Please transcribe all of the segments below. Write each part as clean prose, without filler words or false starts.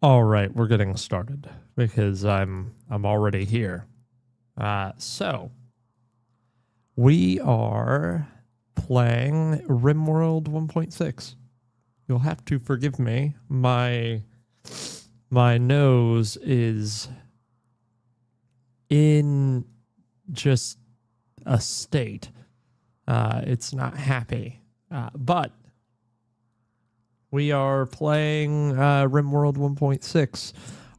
All right, we're getting started because I'm already here. So we are playing Rimworld 1.6. You'll have to forgive me. My nose is in just a state. It's not happy. But we are playing Rimworld 1.6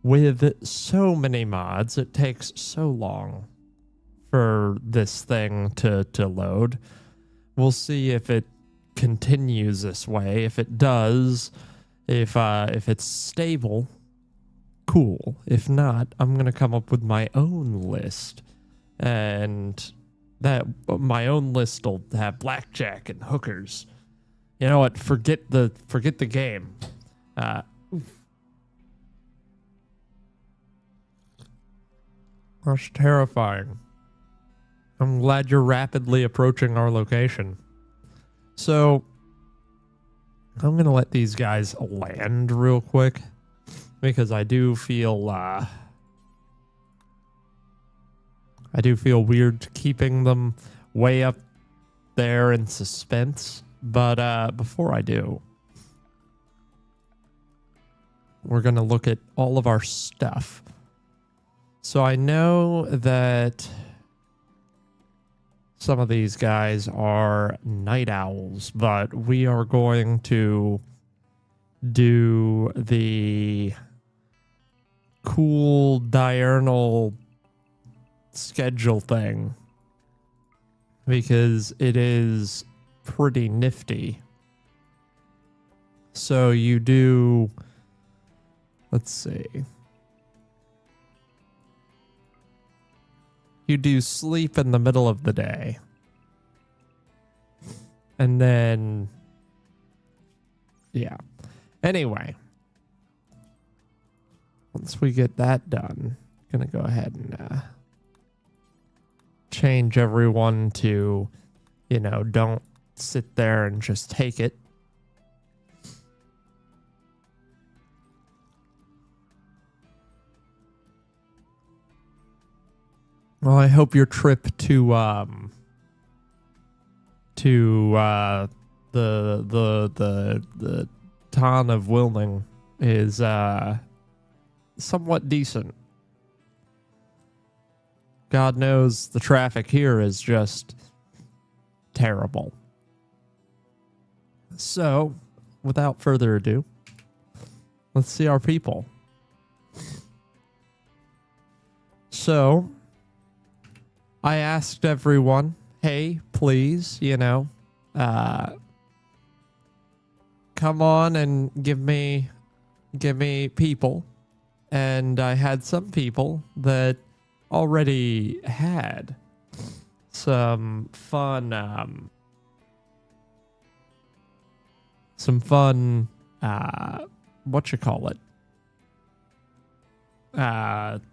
with so many mods. It takes so long for this thing to load. We'll see if it continues this way. If it does, if it's stable, cool. If not, I'm gonna come up with my own list, and that my own list will have blackjack and hookers. You know what? Forget the game. That's terrifying. I'm glad you're rapidly approaching our location. So I'm going to let these guys land real quick because I do feel weird keeping them way up there in suspense. But before I do, we're going to look at all of our stuff. So I know that some of these guys are night owls, but we are going to do the cool diurnal schedule thing because it is pretty nifty. So you do, let's see. You do sleep in the middle of the day. And then, yeah. Anyway, once we get that done, I'm going to go ahead and change everyone to, don't sit there and just take it. Well, I hope your trip to the town of Wilming is somewhat decent. God knows the traffic here is just terrible. So, without further ado, let's see our people. So, I asked everyone, hey, please, come on and give me people. And I had some people that already had some fun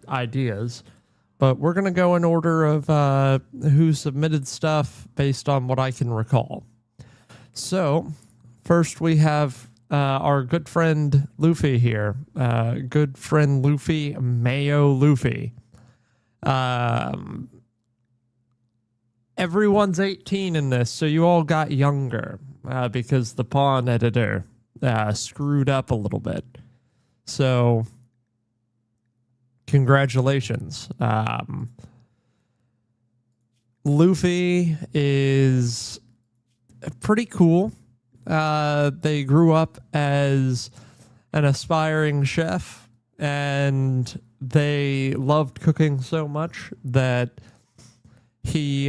ideas. But we're going to go in order of who submitted stuff based on what I can recall. So, first we have our good friend Luffy here. Good friend Luffy, Mayo Luffy. Everyone's 18 in this, so you all got younger because the pawn editor screwed up a little bit. So, congratulations. Luffy is pretty cool. They grew up as an aspiring chef, and they loved cooking so much that he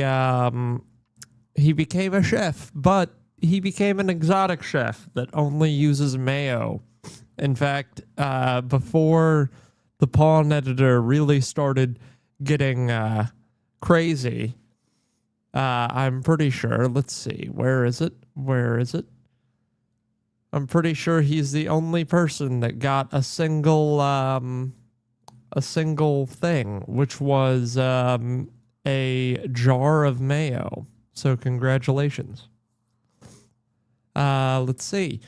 became a chef, but he became an exotic chef that only uses mayo. In fact, before the pawn editor really started getting crazy, I'm pretty sure, let's see, where is it? I'm pretty sure he's the only person that got a single thing, which was a jar of mayo. So congratulations. Let's see.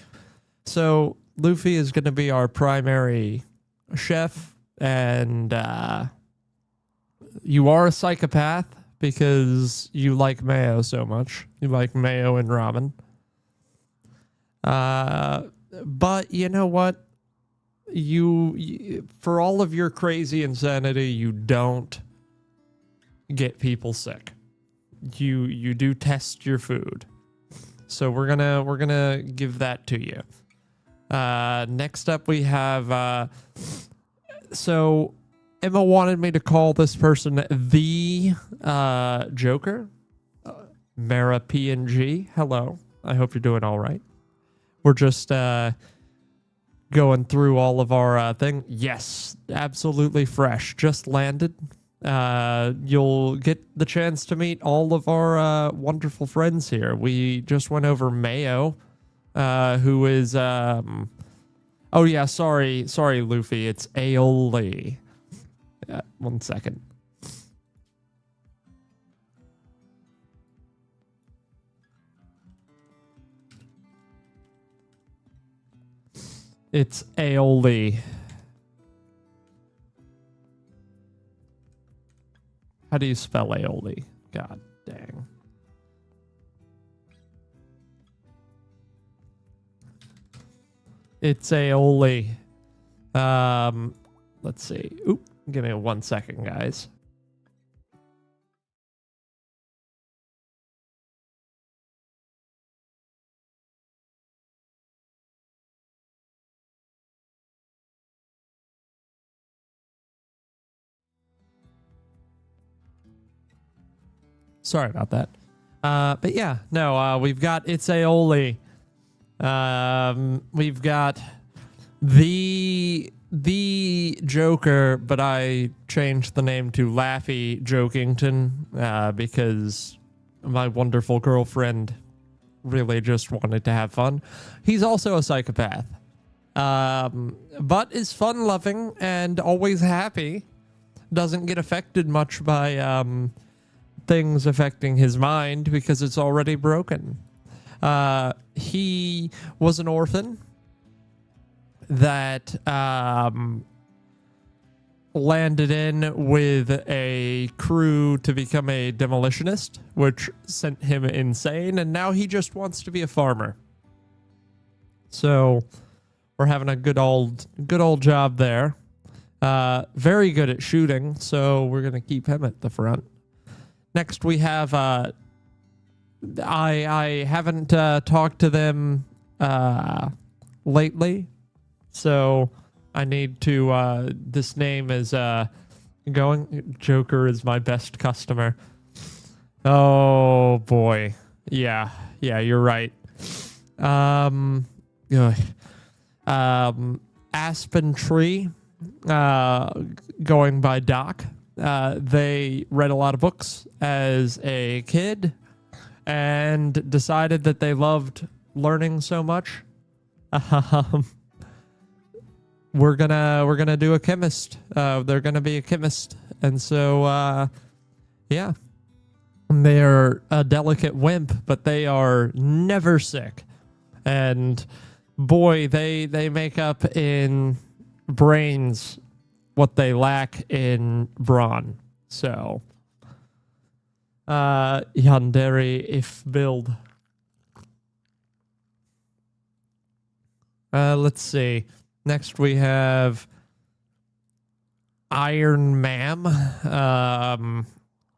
So Luffy is going to be our primary chef, and you are a psychopath because you like mayo so much. You like mayo and ramen. But you know what? You for all of your crazy insanity, you don't get people sick. You do test your food. So we're gonna give that to you. Next up we have so Emma wanted me to call this person the Joker. Mara PNG. Hello. I hope you're doing all right. We're just going through all of our thing. Yes, absolutely fresh. Just landed. You'll get the chance to meet all of our wonderful friends here. We just went over Mayo, who is oh yeah, sorry Luffy, it's aioli. 1 second. It's aioli. How do you spell aioli? God dang. It's aioli. Let's see. Oop, give me 1 second, guys. Sorry about that. But yeah, no, we've got It's Aioli. We've got the Joker, but I changed the name to Laffy Jokington because my wonderful girlfriend really just wanted to have fun. He's also a psychopath, but is fun-loving and always happy. Doesn't get affected much by things affecting his mind because it's already broken. He was an orphan that landed in with a crew to become a demolitionist, which sent him insane, and now he just wants to be a farmer. So we're having a good old job there. Very good at shooting, so we're gonna keep him at the front. Next, we have, I haven't talked to them lately, so I need to, this name is going. Joker is my best customer. Oh, boy. Yeah, you're right. Aspen Tree, going by Doc. They read a lot of books as a kid and decided that they loved learning so much. We're gonna do a chemist. They're gonna be a chemist, and so yeah, they're a delicate wimp, but they are never sick. And boy, they make up in brains what they lack in brawn. So, Yandere if build. Let's see. Next we have Iron Ma'am,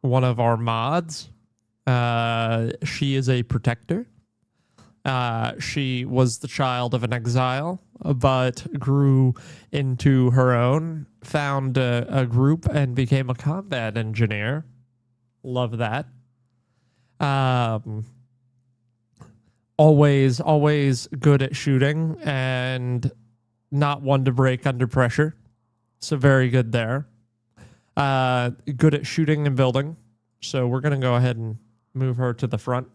one of our mods. She is a protector. She was the child of an exile, but grew into her own, found a group, and became a combat engineer. Love that. Always good at shooting and not one to break under pressure. So very good there. Good at shooting and building. So we're going to go ahead and move her to the front.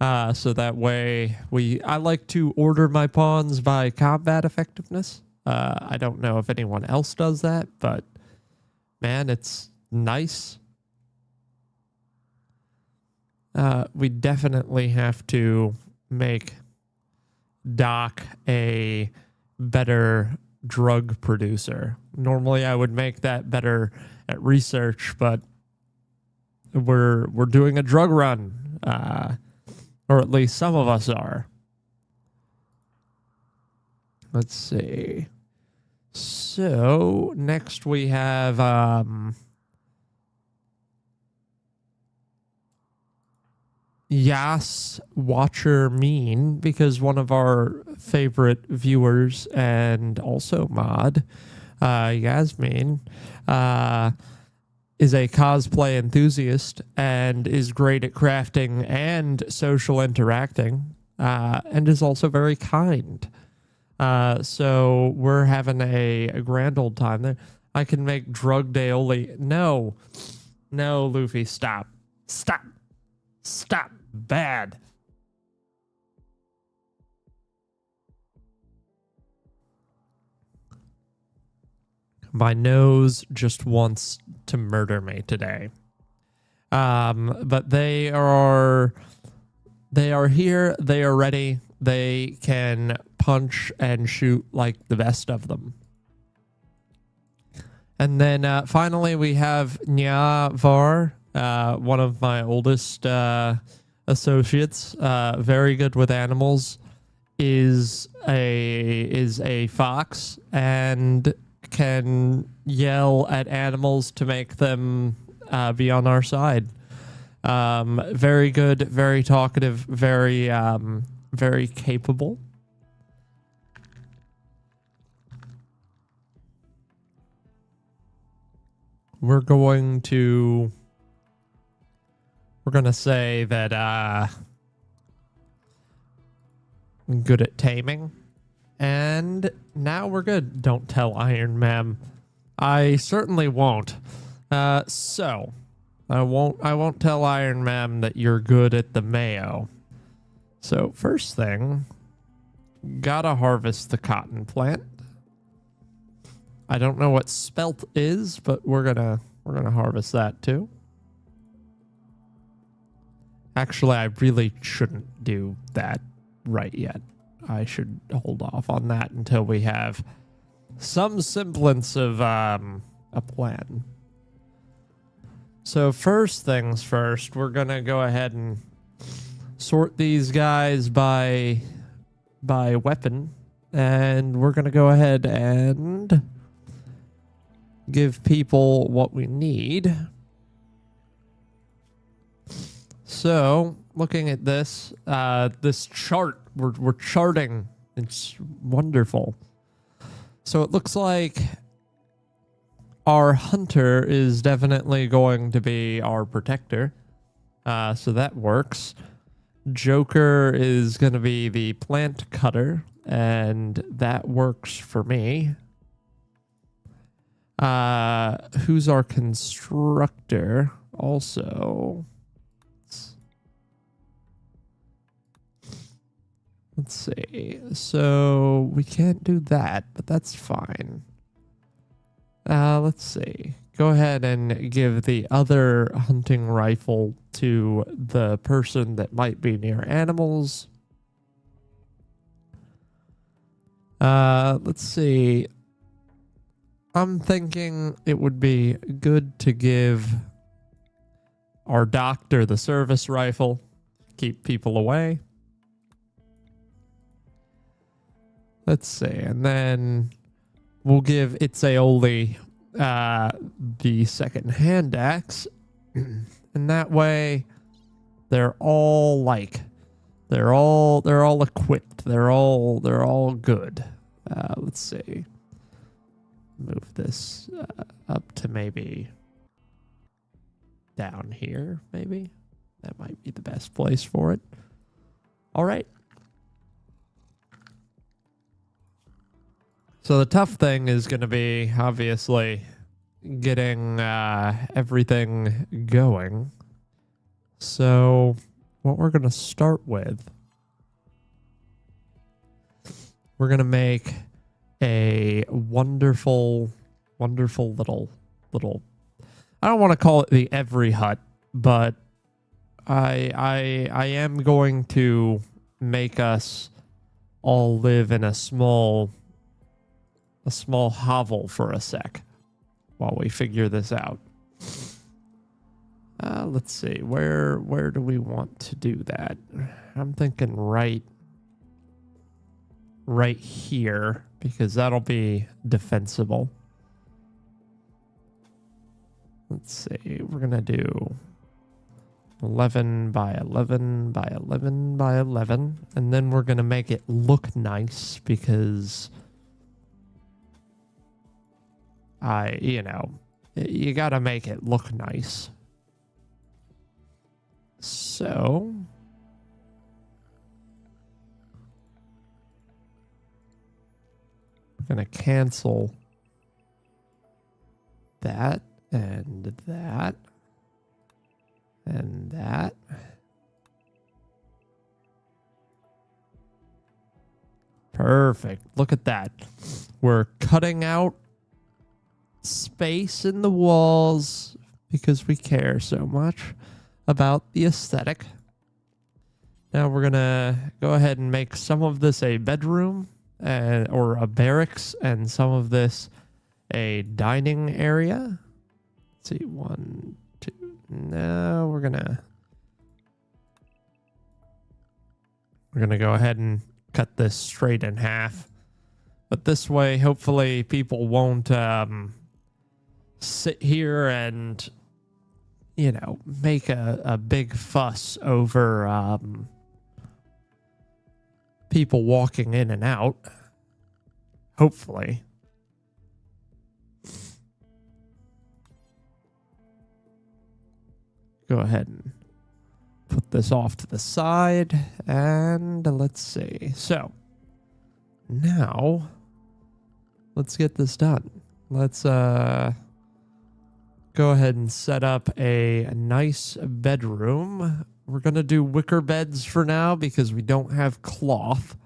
So that way I like to order my pawns by combat effectiveness. I don't know if anyone else does that, but man, it's nice. We definitely have to make Doc a better drug producer. Normally I would make that better at research, but we're doing a drug run, or at least some of us are. Let's see. So next we have Yas Watcher Mean, because one of our favorite viewers and also mod, Yasmin, is a cosplay enthusiast and is great at crafting and social interacting, and is also very kind. So we're having a grand old time there. I can make drugged aioli. No, Luffy, stop. Bad. My nose just wants to murder me today. But they are here. They are ready. They can punch and shoot like the best of them. And then finally we have Nya Var, one of my oldest associates, very good with animals, is a fox and can yell at animals to make them be on our side. Very good, very talkative, very capable. We're going to say that I'm good at taming. And now we're good. Don't tell Iron Man. I certainly won't. So I won't tell Iron Man that you're good at the mayo. So first thing, gotta harvest the cotton plant. I don't know what spelt is, but we're gonna harvest that too. Actually, I really shouldn't do that right yet. I should hold off on that until we have some semblance of a plan. So first things first, we're gonna go ahead and sort these guys by weapon, and we're gonna go ahead and give people what we need. So, looking at this, this chart, we're charting. It's wonderful. So it looks like our hunter is definitely going to be our protector. So that works. Joker is going to be the plant cutter, and that works for me. Who's our constructor? Also, let's see. So we can't do that, but that's fine. Let's see. Go ahead and give the other hunting rifle to the person that might be near animals. Let's see. I'm thinking it would be good to give our doctor the service rifle, keep people away. Let's see, and then we'll give Itzaoli the second hand axe, and that way they're all equipped. They're all good. Let's see. Move this up to maybe down here, maybe. That might be the best place for it. All right. So the tough thing is going to be, obviously, getting everything going. So what we're going to start with, we're going to make a wonderful little, I don't want to call it the every hut, but I am going to make us all live in a small a small hovel for a sec while we figure this out. Let's see, where do we want to do that? I'm thinking right here, because that'll be defensible. Let's see, we're gonna do 11 by 11 by 11 by 11, and then we're gonna make it look nice because you gotta make it look nice. So we're gonna cancel that and that and that. Perfect. Look at that. We're cutting out space in the walls because we care so much about the aesthetic. Now we're gonna go ahead and make some of this a bedroom or a barracks, and some of this a dining area. Let's see, 1, 2. Now we're gonna go ahead and cut this straight in half. But this way, hopefully, people won't sit here and make a big fuss over people walking in and out. Hopefully. Go ahead and put this off to the side, and let's see. So now let's get this done. Let's go ahead and set up a nice bedroom. We're gonna do wicker beds for now because we don't have cloth.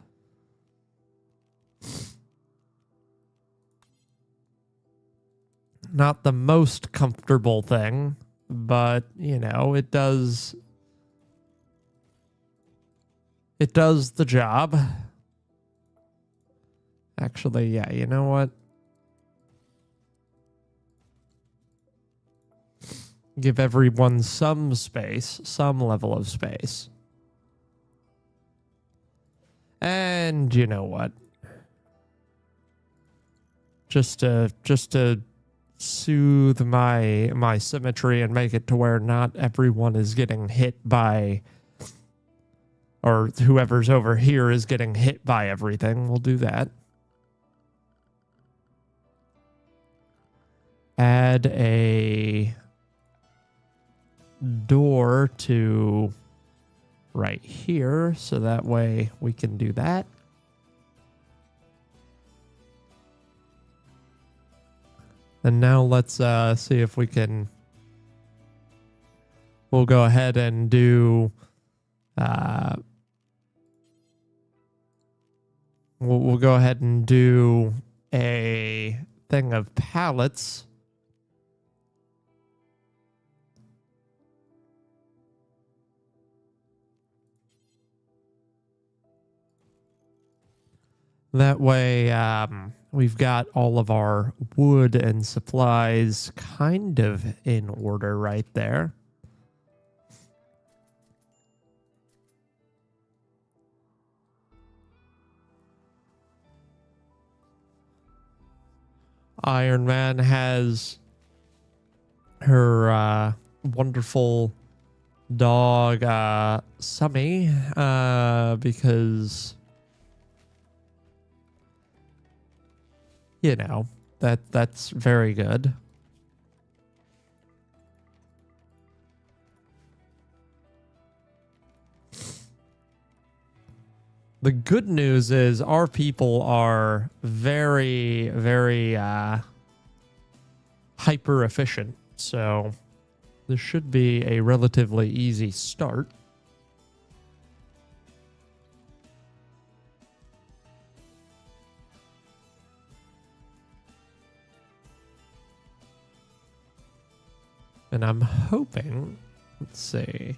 Not the most comfortable thing, but it does the job. Actually, yeah, you know what? Give everyone some space, some level of space. And you know what? Just to soothe my symmetry and make it to where not everyone is getting hit by, or whoever's over here is getting hit by everything. We'll do that. Add a door to right here, so that way we can do that. And now let's see if we can. We'll go ahead and do. We'll go ahead and do a thing of pallets. That way, we've got all of our wood and supplies kind of in order right there. Iron Man has her wonderful dog, Summy, because that's very good. The good news is our people are very, very hyper efficient, so this should be a relatively easy start. And I'm hoping, let's see.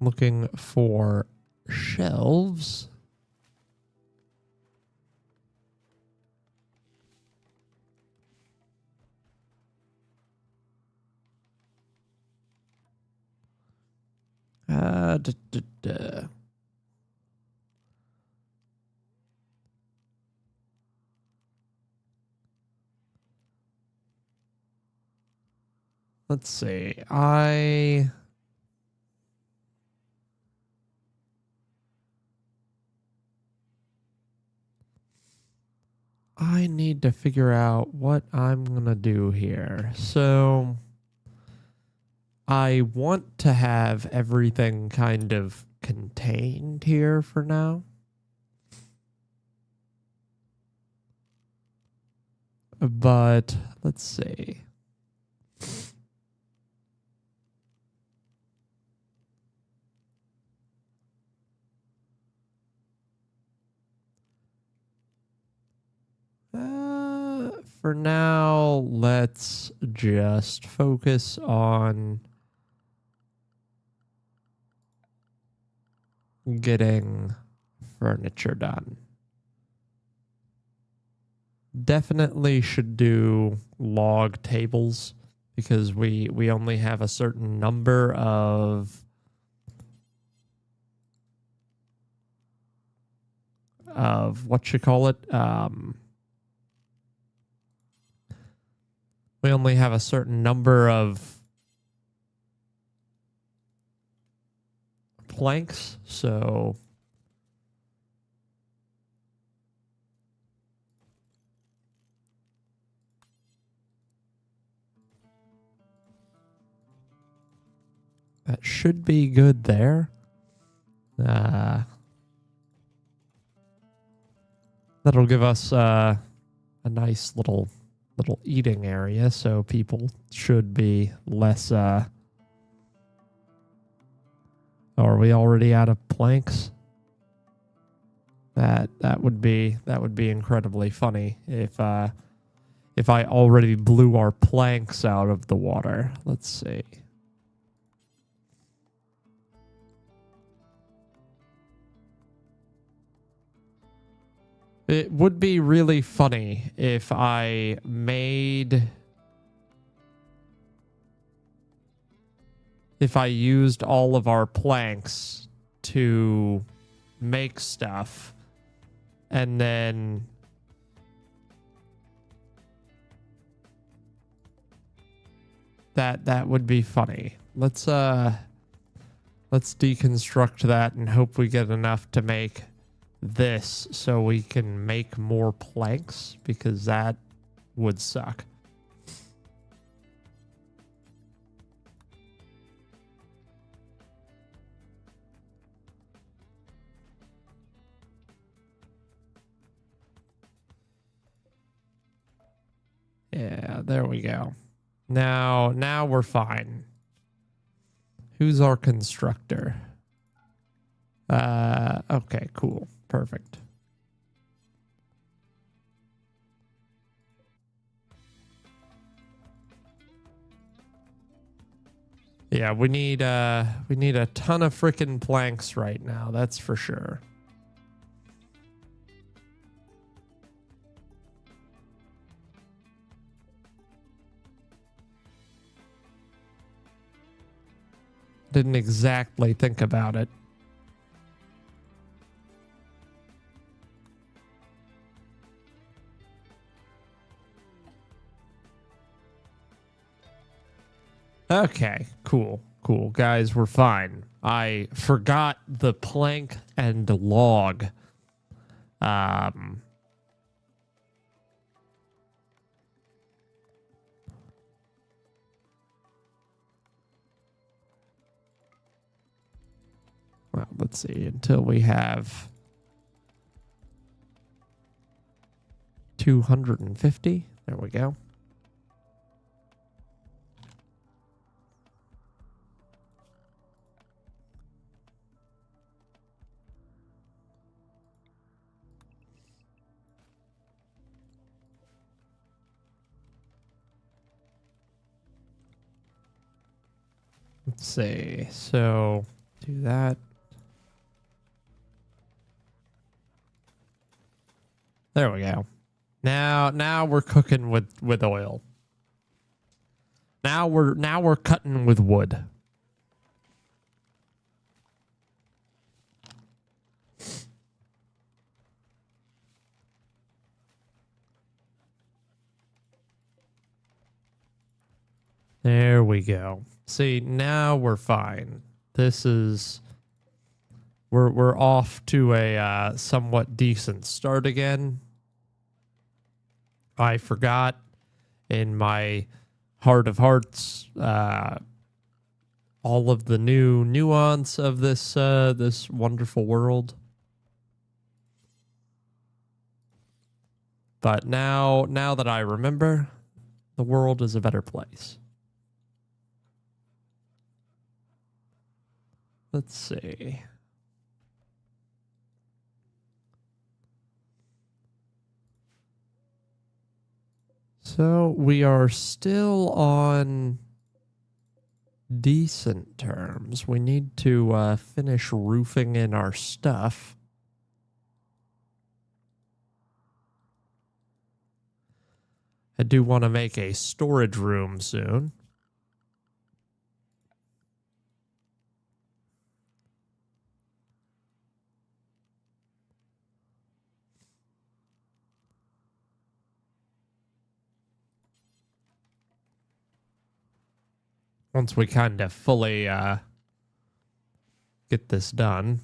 Looking for shelves. Duh, duh, duh. Let's see. I need to figure out what I'm gonna do here. So I want to have everything kind of contained here for now. But let's see. For now, let's just focus on getting furniture done. Definitely should do log tables because we only have a certain number of what you call it. We only have a certain number of planks, so that should be good there. That'll give us a nice little eating area, so people should be less. Are we already out of planks? That would be incredibly funny if I already blew our planks out of the water. Let's see. It would be really funny if I used all of our planks to make stuff and then that would be funny. Let's deconstruct that and hope we get enough to make this so we can make more planks, because that would suck. Yeah, there we go. Now we're fine. Who's our constructor? Okay, cool. Perfect. Yeah, we need a ton of freaking planks right now, that's for sure. Didn't exactly think about it. Okay, cool. Guys, we're fine. I forgot the plank and log. Well, let's see, until we have 250. There we go. Let's see. So Do that. There we go. Now we're cooking with oil. Now we're cutting with wood. There we go. See, now we're fine. This is we're off to a somewhat decent start again. I forgot in my heart of hearts all of the new nuance of this this wonderful world. But now that I remember, the world is a better place. Let's see. So we are still on decent terms. We need to finish roofing in our stuff. I do want to make a storage room soon. Once we kind of fully get this done.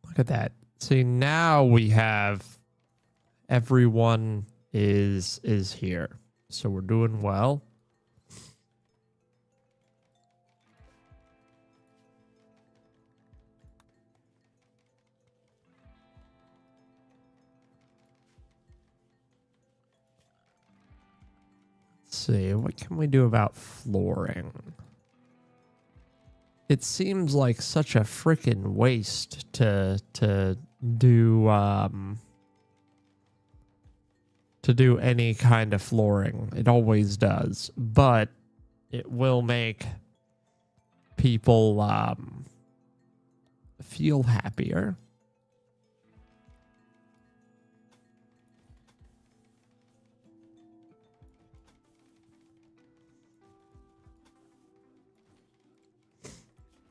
Look at that. See, now we have everyone is here. So we're doing well. Let's see, what can we do about flooring? It seems like such a freaking waste to do any kind of flooring. It always does, but it will make people feel happier.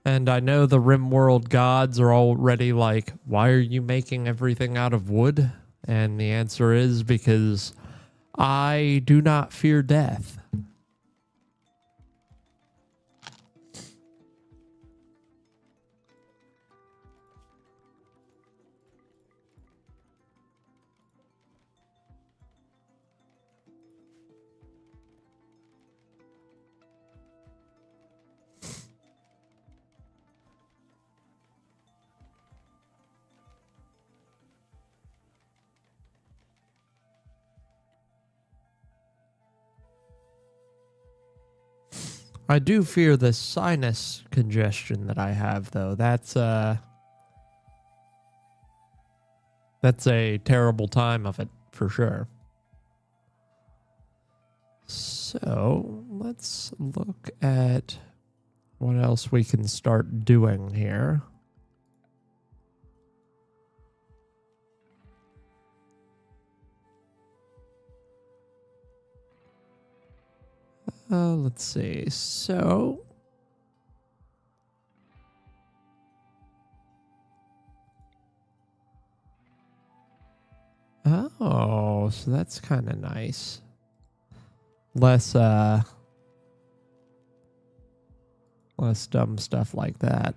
And I know the Rimworld gods are already like, why are you making everything out of wood? And the answer is because I do not fear death. I do fear the sinus congestion that I have, though. That's a terrible time of it, for sure. So, let's look at what else we can start doing here. Let's see. So, oh, so that's kind of nice. Less dumb stuff like that.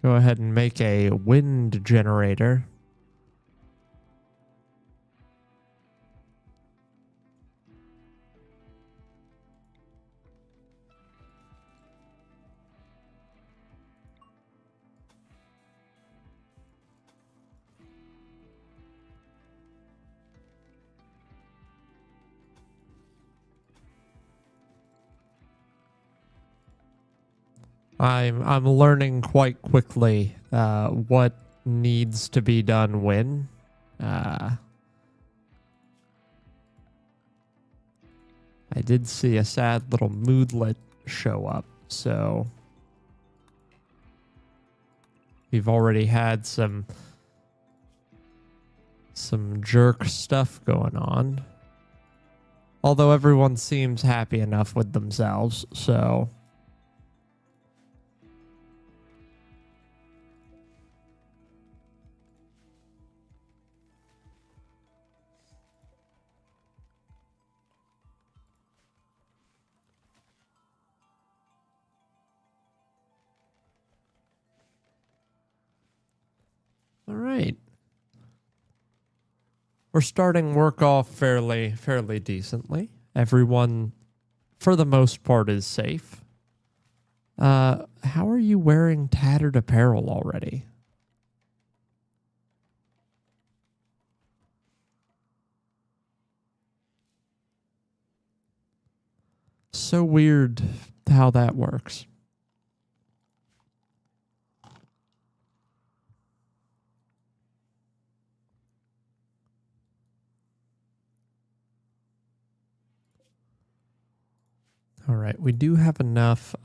Go ahead and make a wind generator. I'm learning quite quickly what needs to be done when. I did see a sad little moodlet show up, so we've already had some jerk stuff going on. Although everyone seems happy enough with themselves, so all right. We're starting work off fairly decently. Everyone, for the most part, is safe. How are you wearing tattered apparel already? So weird how that works. All right, we do have enough.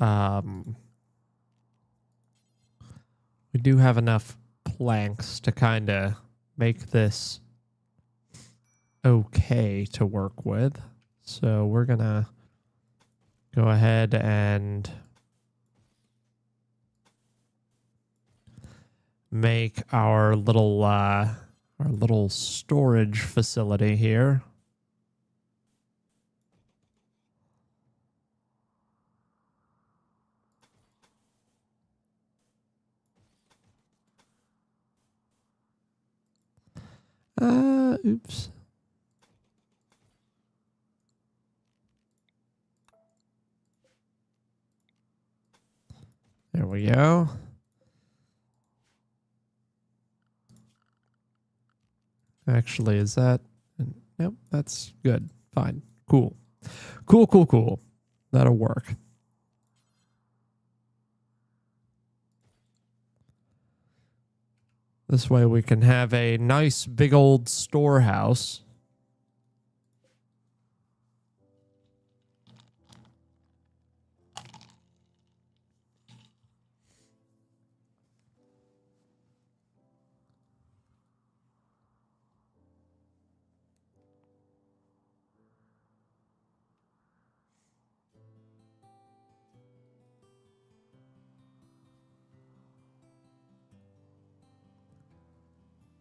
We do have enough planks to kind of make this okay to work with. So we're gonna go ahead and make our little storage facility here. Oops. There we go. Actually, is that... Nope, that's good. Fine. Cool. Cool. That'll work. This way we can have a nice big old storehouse.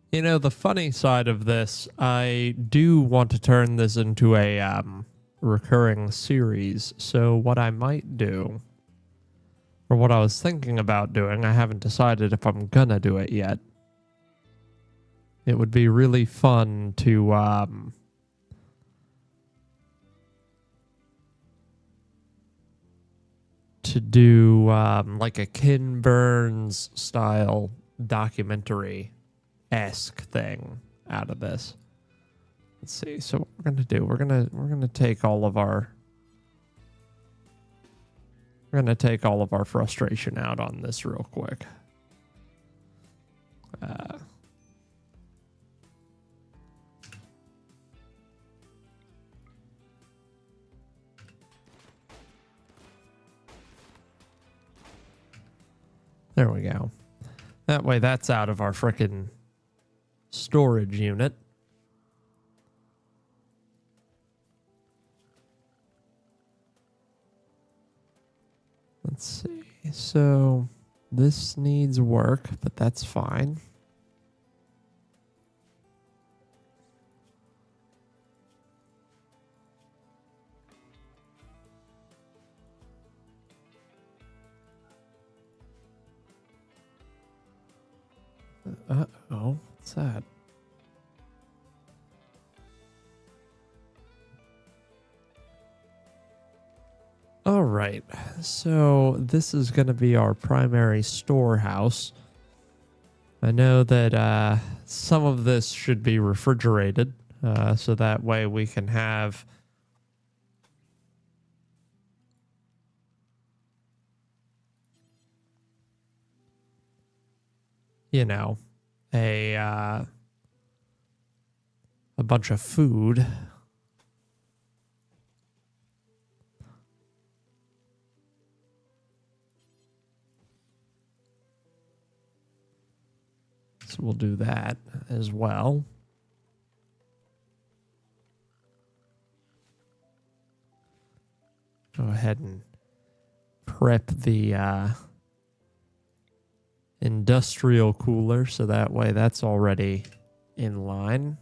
You know, the funny side of this, I do want to turn this into a recurring series. So what I might do, or what I was thinking about doing, I haven't decided if I'm gonna do it yet. It would be really fun to do like a Ken Burns style documentary-esque thing out of this. Let's see. So what we're gonna do, we're gonna take all of our frustration out on this real quick. There we go. That way that's out of our frickin' storage unit. Let's see. So this needs work, but that's fine. Uh-oh, what's that? All right, so this is going to be our primary storehouse. I know that some of this should be refrigerated, so that way we can have... you know, a bunch of food. So we'll do that as well. Go ahead and prep the industrial cooler so that way that's already in line.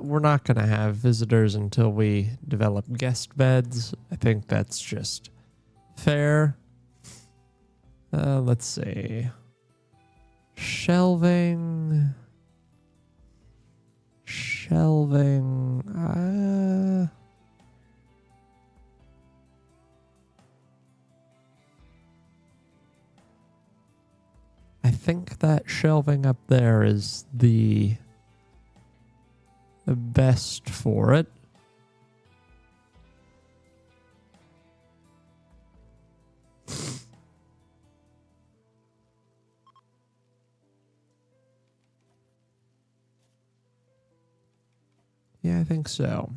We're not going to have visitors until we develop guest beds. I think that's just fair. Let's see. Shelving. I think that shelving up there is the best for it. Yeah, I think so.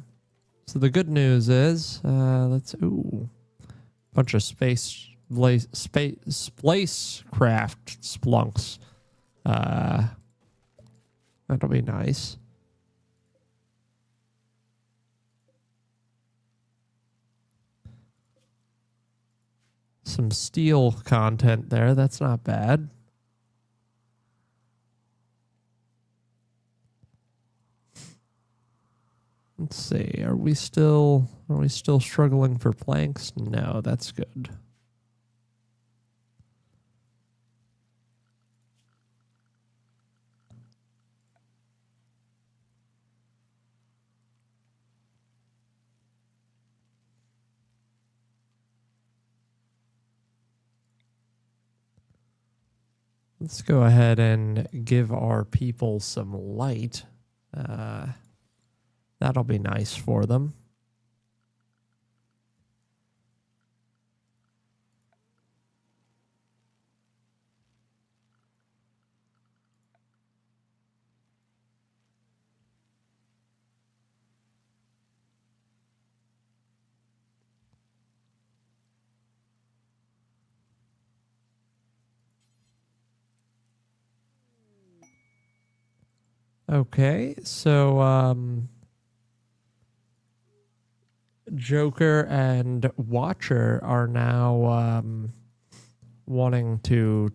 So the good news is, bunch of spacecraft splunks. That'll be nice. Some steel content there. That's not bad. Let's see. Are we still struggling for planks? No, that's good. Let's go ahead and give our people some light. That'll be nice for them. Okay, so Joker and Watcher are now wanting to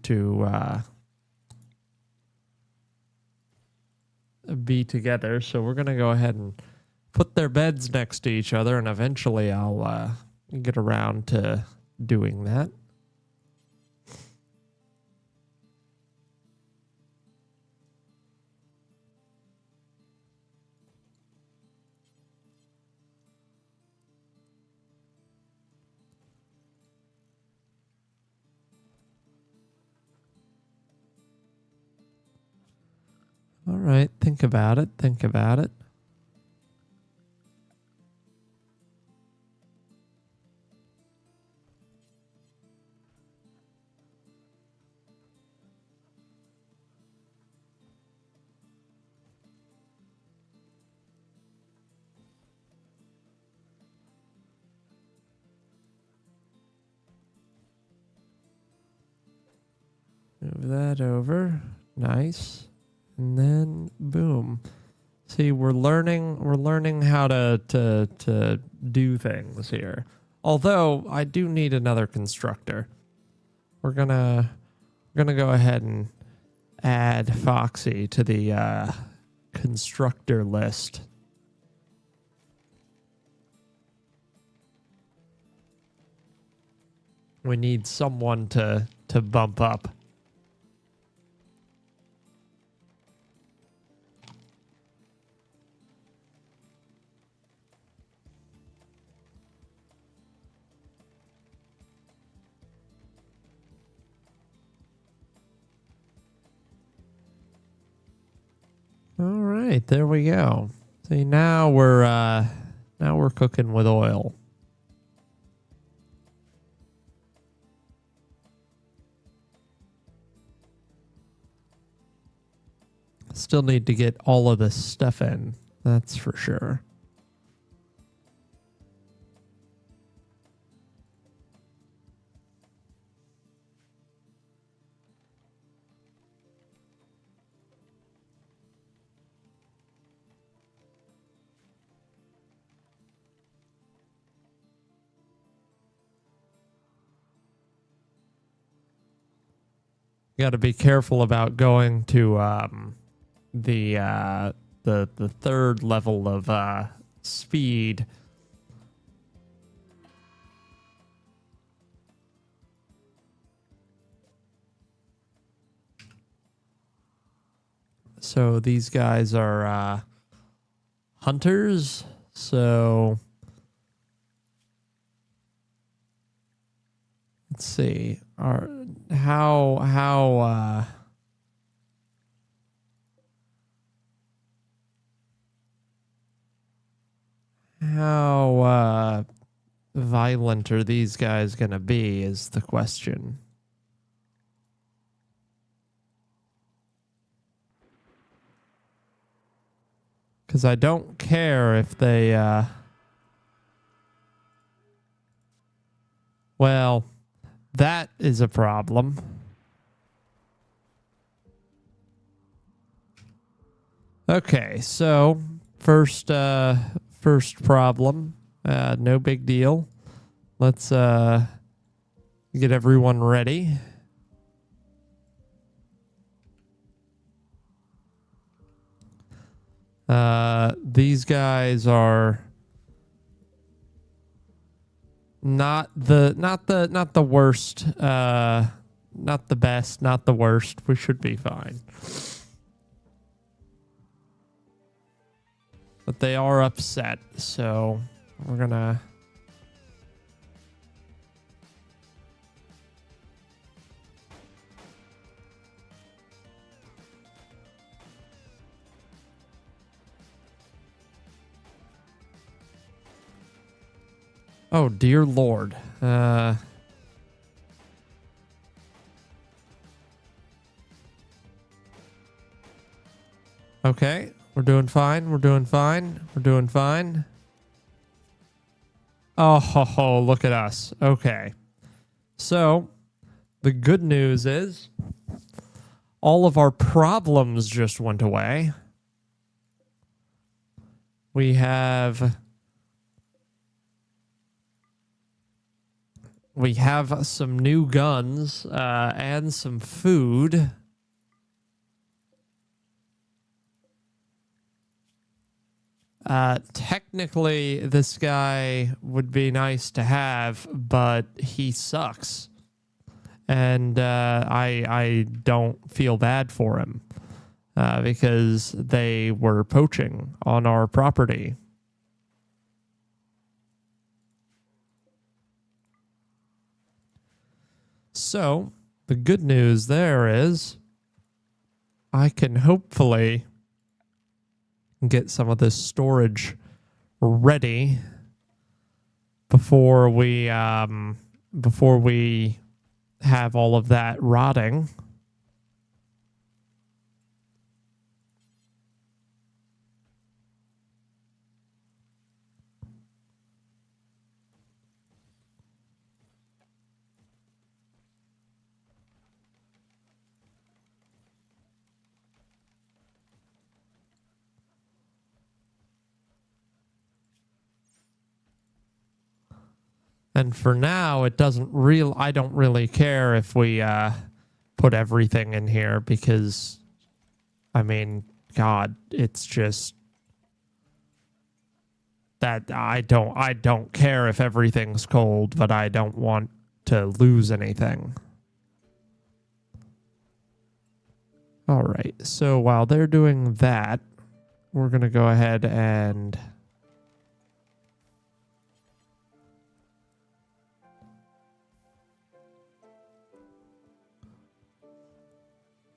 be together, so we're gonna go ahead and put their beds next to each other, and eventually I'll get around to doing that. All right, think about it. Think about it. Move that over. Nice. And then boom. See, we're learning how to do things here. Although I do need another constructor. We're gonna go ahead and add Foxy to the constructor list. We need someone to bump up. right, there we go. See, now we're cooking with oil. Still need to get all of this stuff in. That's for sure. Got to be careful about going to the third level of speed. So these guys are hunters. So let's see. How violent are these guys gonna be is the question. Because I don't care if they well, that is a problem. Okay, so first problem, no big deal. Let's get everyone ready. These guys are not the worst, not the best, not the worst. We should be fine. But they are upset, so we're gonna... Oh, dear Lord. Okay, we're doing fine. We're doing fine. We're doing fine. Oh, ho, ho, look at us. Okay. So, the good news is all of our problems just went away. We have some new guns and some food. Technically, this guy would be nice to have, but he sucks. And I don't feel bad for him because they were poaching on our property. So, the good news there is I can hopefully get some of this storage ready before we have all of that rotting. And for now, I don't really care if we put everything in here because, I mean, God, it's just that I don't care if everything's cold, but I don't want to lose anything. All right, so while they're doing that, we're going to go ahead and...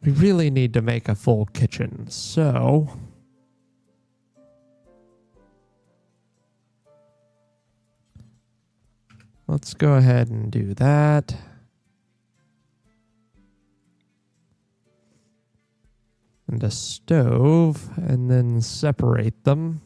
we really need to make a full kitchen, so Let's go ahead and do that. And a stove, and then separate them.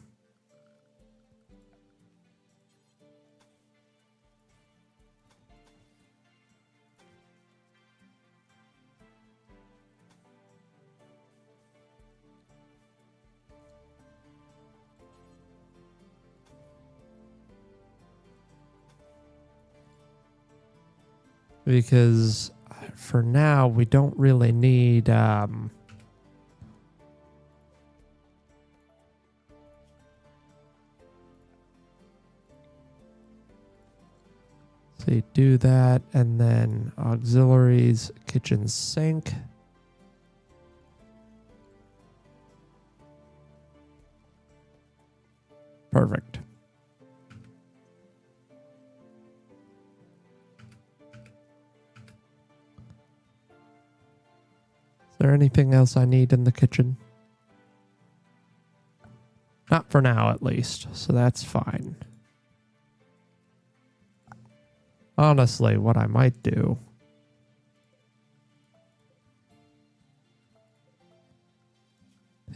Because for now, we don't really need... So you do that, and then auxiliaries, kitchen sink. Perfect. Is there anything else I need in the kitchen? Not for now, at least, so that's fine. Honestly, what I might do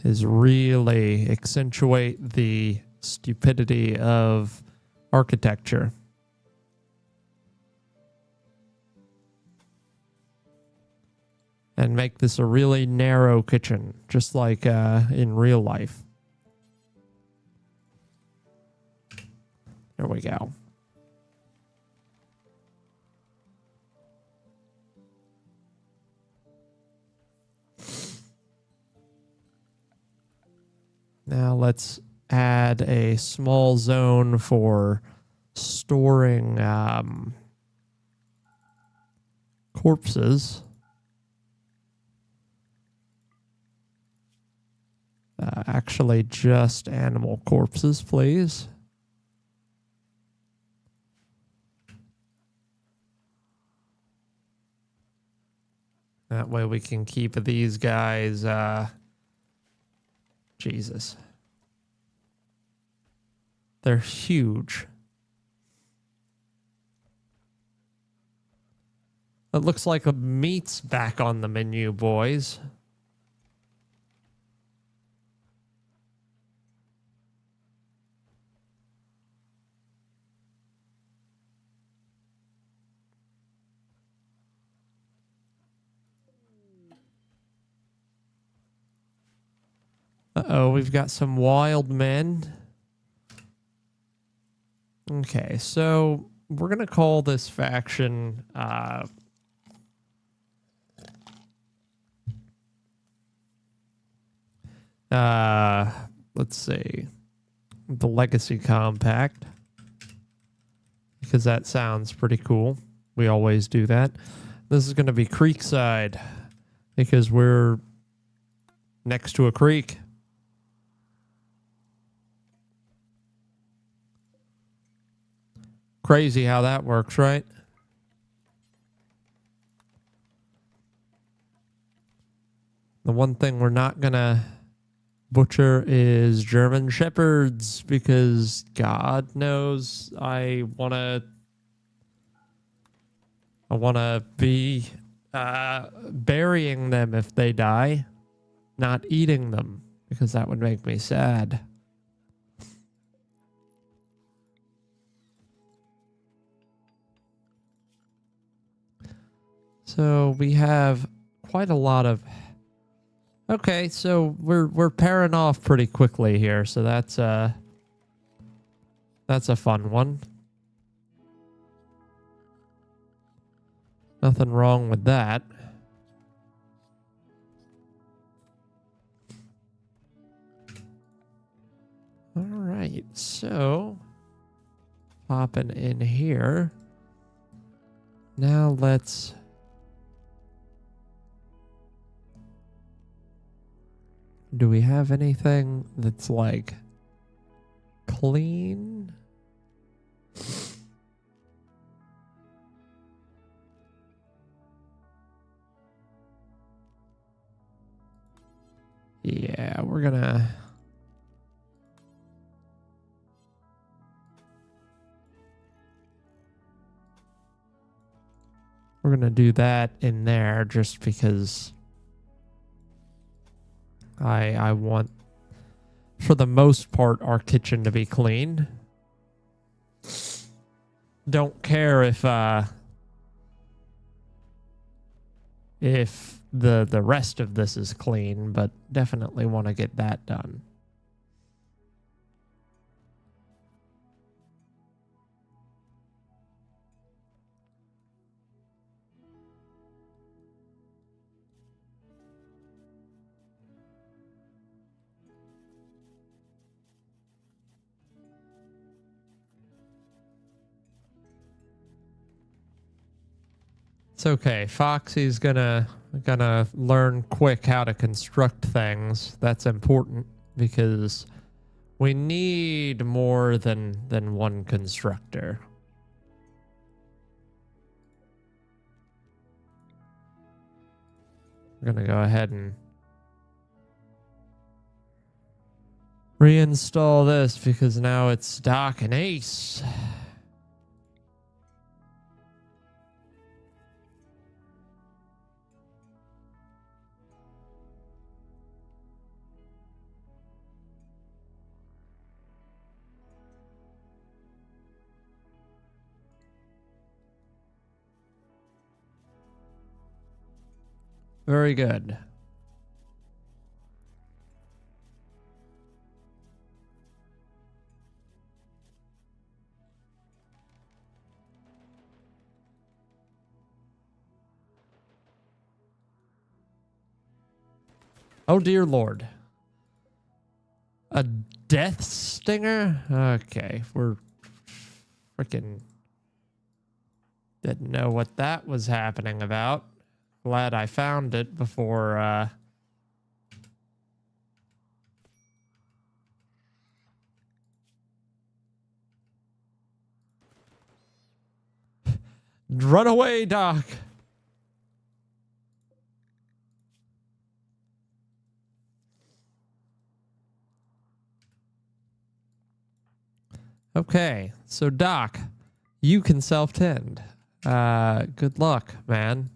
is really accentuate the stupidity of architecture. And make this a really narrow kitchen, just like in real life. There we go. Now let's add a small zone for storing corpses. Actually, just animal corpses, please. That way we can keep these guys... Jesus. They're huge. It looks like a meat's back on the menu, boys. Uh-oh, we've got some wild men. Okay, so we're going to call this faction... let's see. The Legacy Compact. Because that sounds pretty cool. We always do that. This is going to be Creekside. Because we're next to a creek. Crazy how that works, right? The one thing we're not gonna butcher is German Shepherds, because God knows I wanna be burying them if they die, not eating them, because that would make me sad. So we have quite a lot of... Okay, so we're pairing off pretty quickly here, so that's a fun one. Nothing wrong with that. All right, so popping in here. Now let's... Do we have anything that's like clean? Yeah, we're gonna... going to do that in there just because I want, for the most part, our kitchen to be clean. Don't care if the rest of this is clean, but definitely want to get that done. It's okay. Foxy's gonna learn quick how to construct things. That's important because we need more than one constructor. We're gonna go ahead and reinstall this because now it's Doc and Ace. Very good. Oh, dear Lord. A death stinger? Okay, we're freaking didn't know what that was happening about. Glad I found it before, Run away, Doc! Okay, so Doc, you can self-tend. Good luck, man.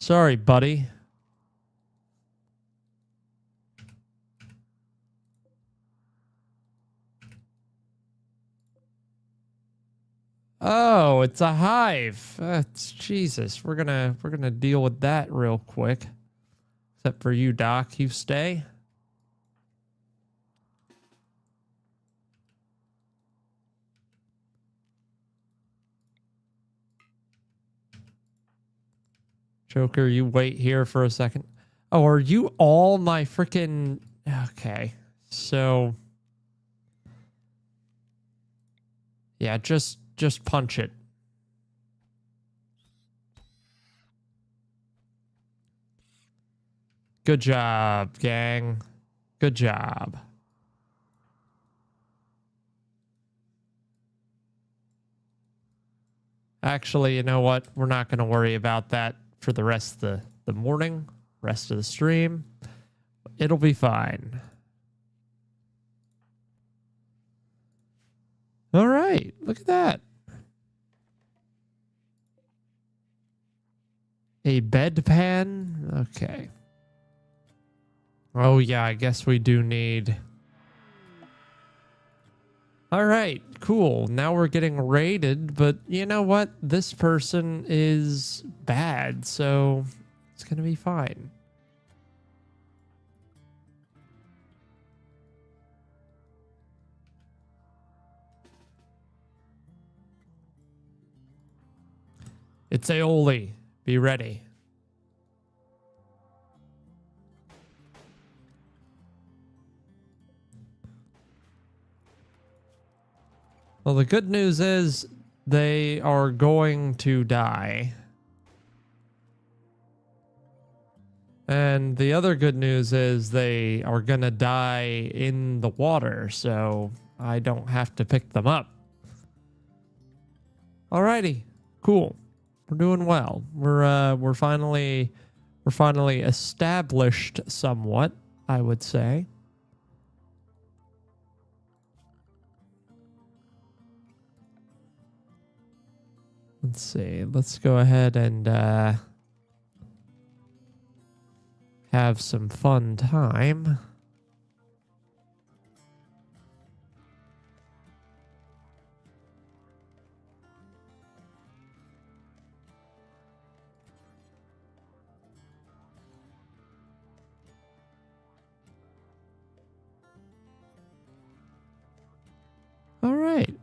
Sorry, buddy. Oh, it's a hive. Jesus, we're gonna deal with that real quick. Except for you, Doc. You stay. Joker, you wait here for a second. Oh, are you all my freaking... Okay, so... Yeah, just punch it. Good job, gang. Good job. Actually, you know what? We're not going to worry about that for the rest of the morning, rest of the stream. It'll be fine. All right, look at that. A bedpan? Okay. Oh, yeah, I guess we do need... All right, cool. Now we're getting raided, but you know what? This person is bad, so it's going to be fine. It's aioli. Be ready. Well, the good news is they are going to die. And the other good news is they are going to die in the water, so I don't have to pick them up. Alrighty, cool. We're doing well. We're finally established somewhat, I would say. Let's see. Let's go ahead and have some fun time. All right.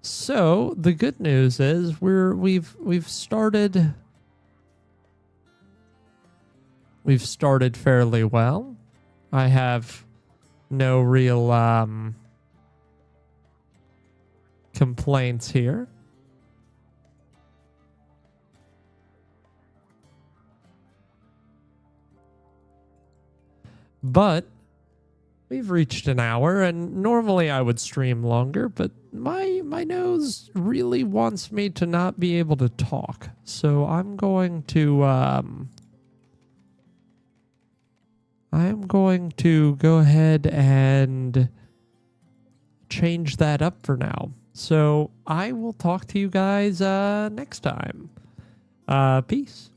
So the good news is we've started fairly well. I have no real complaints here. But we've reached an hour, and normally I would stream longer, but my nose really wants me to not be able to talk. So I'm going to go ahead and change that up for now. So I will talk to you guys next time. Peace.